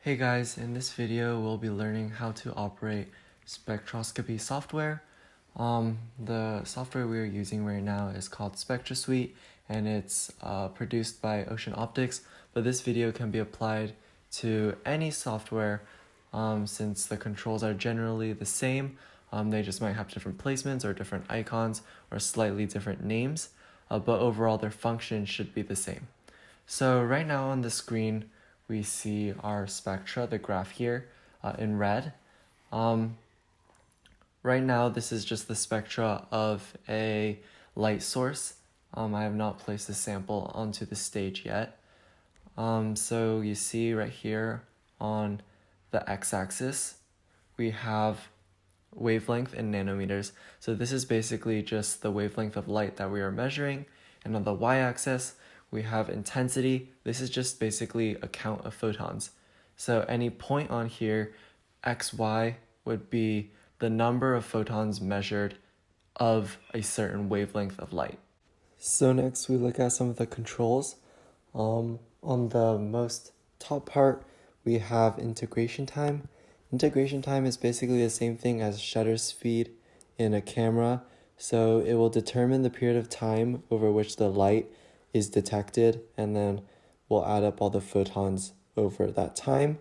Hey guys, in this video we'll be learning how to operate spectroscopy software. The software we are using right now is called SpectraSuite and it's produced by Ocean Optics, but this video can be applied to any software since the controls are generally the same. They just might have different placements or different icons or slightly different names, but overall their function should be the same. So right now on the screen, we see our spectra, the graph here, in red. Right now, this is just the spectra of a light source. I have not placed the sample onto the stage yet. So you see right here on the x-axis, we have wavelength in nanometers. So this is basically just the wavelength of light that we are measuring. And on the y-axis, we have intensity. This is just basically a count of photons. So any point on here, xy, would be the number of photons measured of a certain wavelength of light. So next we look at some of the controls. On the most top part, we have integration time. Integration time is basically the same thing as shutter speed in a camera. So it will determine the period of time over which the light is detected, and then we'll add up all the photons over that time.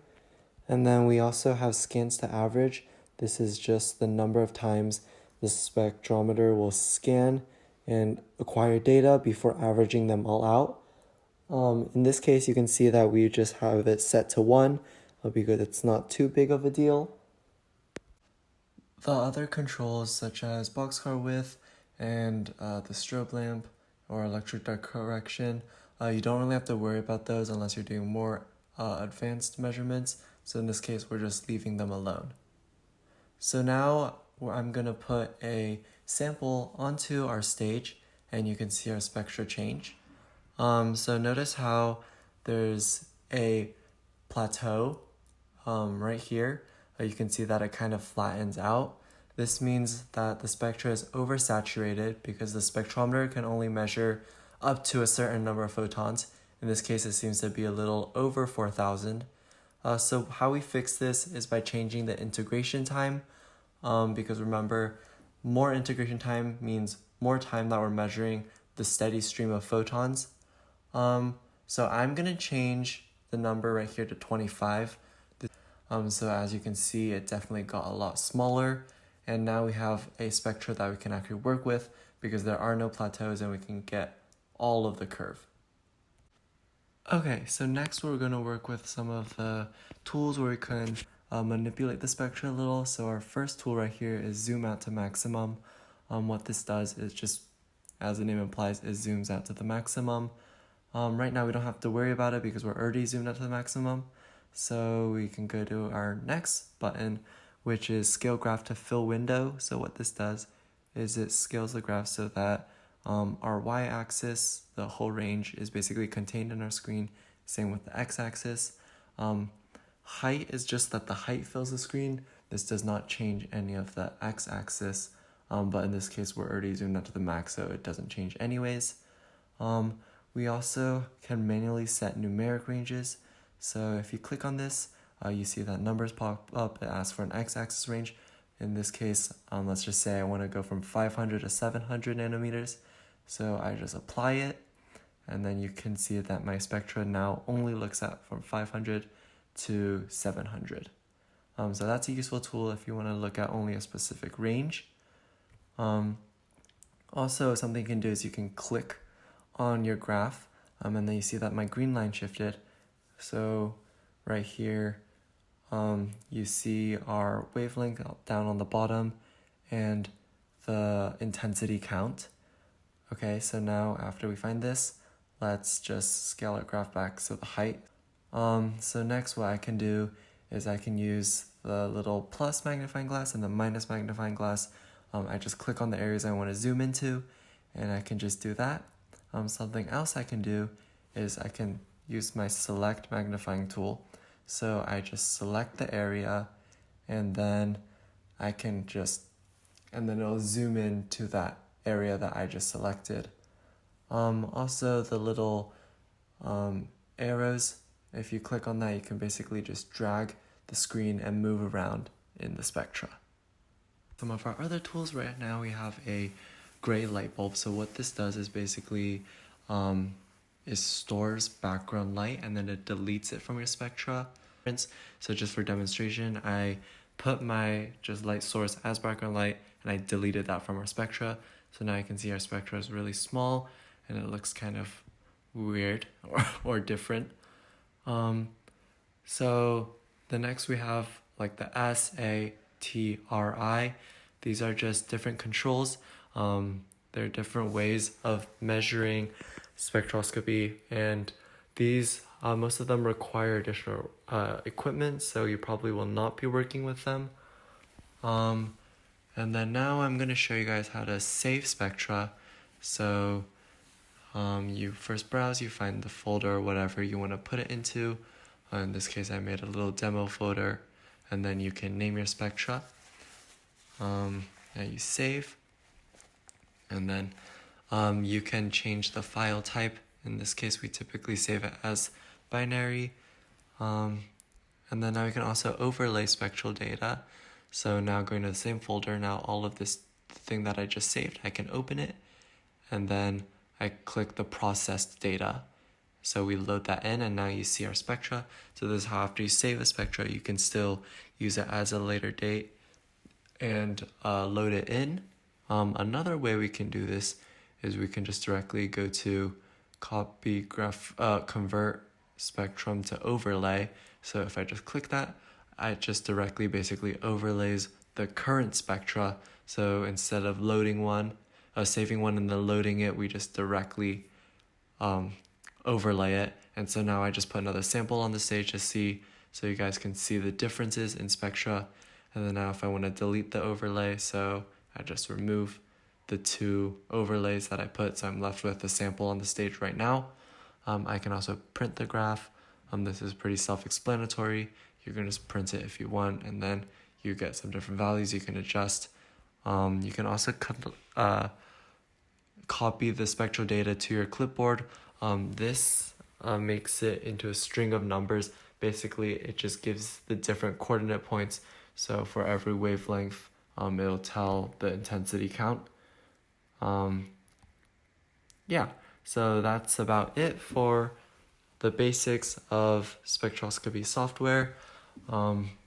And then we also have scans to average. This is just the number of times the spectrometer will scan and acquire data before averaging them all out. In this case, you can see that we just have it set to 1 because it's not too big of a deal. The other controls such as boxcar width and the strobe lamp or electric dark correction, you don't really have to worry about those unless you're doing more advanced measurements. So in this case, we're just leaving them alone. So now I'm going to put a sample onto our stage and you can see our spectra change. So notice how there's a plateau right here. You can see that it kind of flattens out. This means that the spectra is oversaturated because the spectrometer can only measure up to a certain number of photons. In this case, it seems to be a little over 4,000. So how we fix this is by changing the integration time, because remember, more integration time means more time that we're measuring the steady stream of photons. So I'm going to change the number right here to 25. So as you can see, it definitely got a lot smaller. And now we have a spectra that we can actually work with because there are no plateaus and we can get all of the curve. Okay, so next we're going to work with some of the tools where we can manipulate the spectra a little. So our first tool right here is zoom out to maximum. What this does is just, as the name implies, it zooms out to the maximum. Right now we don't have to worry about it because we're already zoomed out to the maximum. So we can go to our next button, which is scale graph to fill window. So what this does is it scales the graph so that our y-axis, the whole range, is basically contained in our screen. Same with the x-axis. Height is just that the height fills the screen. This does not change any of the x-axis, but in this case we're already zoomed out to the max, so it doesn't change anyways. We also can manually set numeric ranges. So if you click on this, you see that numbers pop up. It asks for an x-axis range. In this case, let's just say I want to go from 500 to 700 nanometers. So I just apply it, and then you can see that my spectra now only looks at from 500 to 700. So that's a useful tool if you want to look at only a specific range. Also, something you can do is you can click on your graph, and then you see that my green line shifted. So right here, you see our wavelength down on the bottom and the intensity count. Okay, so now after we find this, let's just scale our graph back so the height. So next what I can do is I can use the little plus magnifying glass and the minus magnifying glass. I just click on the areas I want to zoom into and I can just do that. Something else I can do is I can use my select magnifying tool. So I just select the area and then I can and then it'll zoom in to that area that I just selected. Also the little arrows if you click on that, you can basically just drag the screen and move around in the spectra. Some of our other tools right now, we have a gray light bulb. So what this does is basically it stores background light and then it deletes it from your spectra. So just for demonstration, I put my just light source as background light and I deleted that from our spectra. So now you can see our spectra is really small and it looks kind of weird or different. So the next we have like the SATRI. These are just different controls. There are different ways of measuring spectroscopy, and these most of them require additional equipment, so you probably will not be working with them. And then now I'm going to show you guys how to save spectra. So you first browse, you find the folder or whatever you want to put it into. In this case, I made a little demo folder, and then you can name your spectra. Now you save, and then you can change the file type. In this case, we typically save it as binary. And then now we can also overlay spectral data. So now going to the same folder, now all of this thing that I just saved, I can open it, and then I click the processed data. So we load that in, and now you see our spectra. So this is how after you save a spectra, you can still use it as a later date and load it in. Another way we can do this is we can just directly go to convert spectrum to overlay. So if I just click that, it just directly basically overlays the current spectra. So instead of loading one, saving one and then loading it, we just directly overlay it. And so now I just put another sample on the stage to see, so you guys can see the differences in spectra. And then now if I want to delete the overlay, so I just remove the two overlays that I put, so I'm left with the sample on the stage right now. I can also print the graph. This is pretty self-explanatory. You can just print it if you want, and then you get some different values you can adjust. You can also copy the spectral data to your clipboard. This makes it into a string of numbers. Basically, it just gives the different coordinate points. So for every wavelength, it'll tell the intensity count. Yeah, so that's about it for the basics of spectroscopy software.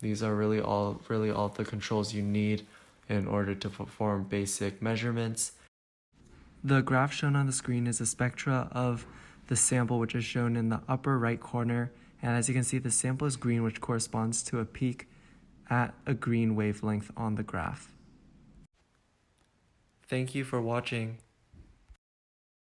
These are really all the controls you need in order to perform basic measurements. The graph shown on the screen is a spectra of the sample, which is shown in the upper right corner. And as you can see, the sample is green, which corresponds to a peak at a green wavelength on the graph. Thank you for watching.